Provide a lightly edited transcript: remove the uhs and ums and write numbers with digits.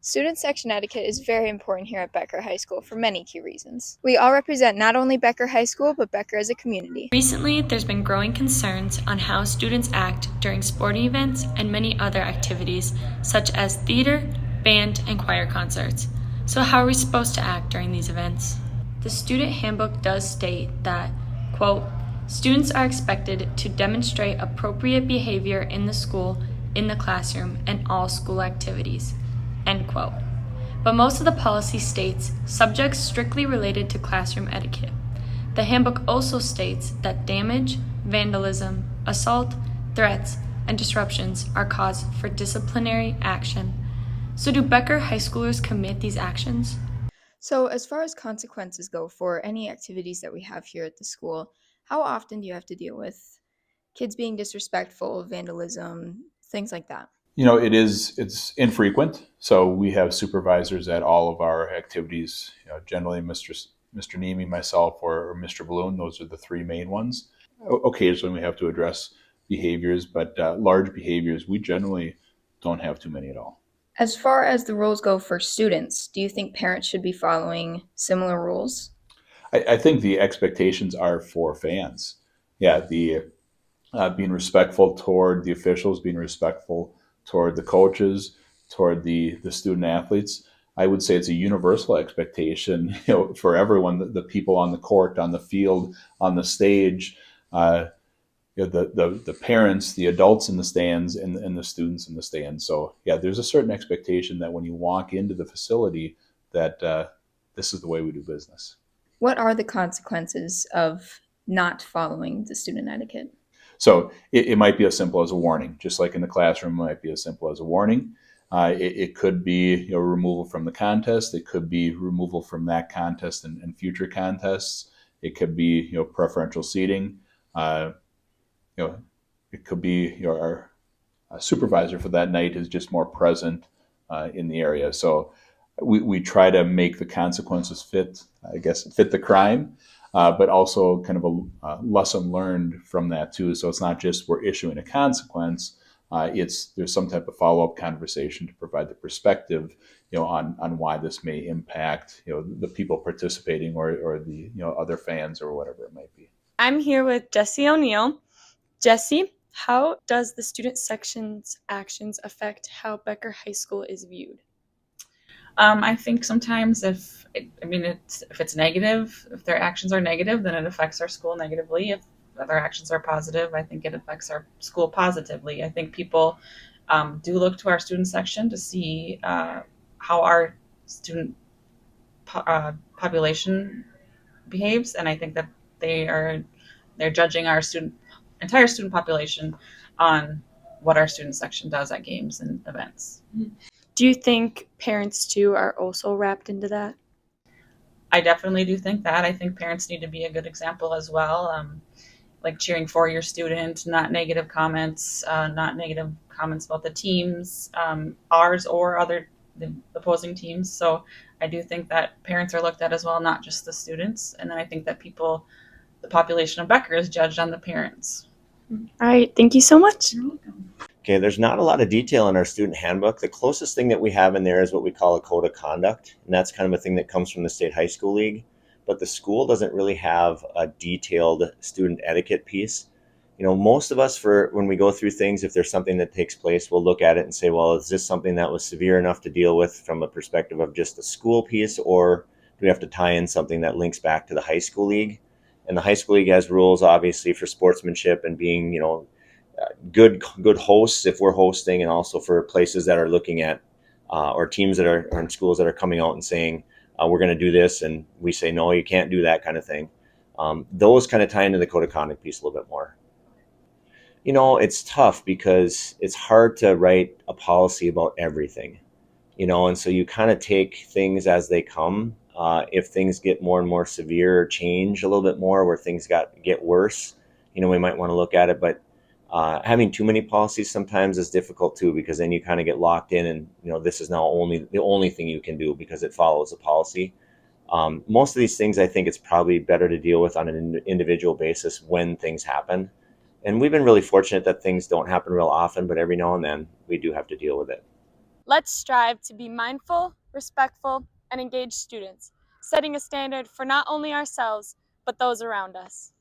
Student section etiquette is very important here at Becker High School for many key reasons. We all represent not only Becker High School, but Becker as a community. Recently, there's been growing concerns on how students act during sporting events and many other activities, such as theater, band, and choir concerts. So, how are we supposed to act during these events? The student handbook does state that, quote, students are expected to demonstrate appropriate behavior in the school, in the classroom, and all school activities, end quote. But most of the policy states subjects strictly related to classroom etiquette. The handbook also states that damage, vandalism, assault, threats, and disruptions are cause for disciplinary action. So do Becker high schoolers commit these actions? So, as far as consequences go for any activities that we have here at the school, how often do you have to deal with kids being disrespectful, vandalism, things like that? It's infrequent. So we have supervisors at all of our activities, generally Mr. Nemi, myself, or Mr. Balloon. Those are the three main ones. Occasionally we have to address behaviors, but large behaviors, we generally don't have too many at all. As far as the rules go for students, do you think parents should be following similar rules? I think the expectations are for fans. Yeah, the being respectful toward the officials, being respectful toward the coaches, toward the student athletes. I would say it's a universal expectation, for everyone, the people on the court, on the field, on the stage, uh, the parents, the adults in the stands, and the students in the stands. So yeah, there's a certain expectation that when you walk into the facility, that this is the way we do business. What are the consequences of not following the student etiquette? So it might be as simple as a warning, just like in the classroom, it might be as simple as a warning. It could be removal from the contest. It could be removal from that contest and future contests. It could be preferential seating. Uh, you know, it could be our supervisor for that night is just more present in the area. So we try to make the consequences fit, I guess, fit the crime, but also kind of a lesson learned from that too. So it's not just we're issuing a consequence. It's there's some type of follow up conversation to provide the perspective, on why this may impact the people participating or the other fans or whatever it might be. I'm here with Jesse O'Neill. Jesse, how does the student section's actions affect how Becker High School is viewed? I think sometimes if it's negative, if their actions are negative, then it affects our school negatively. If their actions are positive, I think it affects our school positively. I think people do look to our student section to see how our student population behaves, and I think that they're judging our entire student population on what our student section does at games and events. Do you think parents too are also wrapped into that? I definitely do think that. I think parents need to be a good example as well, like cheering for your student, not negative comments, not negative comments about the teams, ours or the opposing teams. So I do think that parents are looked at as well, not just the students. And then I think that the population of Becker is judged on the parents. All right, thank you so much. You're welcome. Okay, there's not a lot of detail in our student handbook. The closest thing that we have in there is what we call a code of conduct, and that's kind of a thing that comes from the State High School League. But the school doesn't really have a detailed student etiquette piece. Most of us, for when we go through things, if there's something that takes place, we'll look at it and say, well, is this something that was severe enough to deal with from a perspective of just the school piece, or do we have to tie in something that links back to the high school league? And the high school league has rules, obviously, for sportsmanship and being, good hosts if we're hosting, and also for places that are looking at or teams that are in schools that are coming out and saying we're going to do this, and we say no, you can't do that kind of thing. Those kind of tie into the code of conduct piece a little bit more. It's tough because it's hard to write a policy about everything, and so you kind of take things as they come. If things get more and more severe or change a little bit more where things get worse, we might want to look at it. But having too many policies sometimes is difficult too, because then you kind of get locked in, and this is now the only thing you can do because it follows a policy. Most of these things, I think it's probably better to deal with on an individual basis when things happen. And we've been really fortunate that things don't happen real often, but every now and then we do have to deal with it. Let's strive to be mindful, respectful, and engaged students, setting a standard for not only ourselves, but those around us.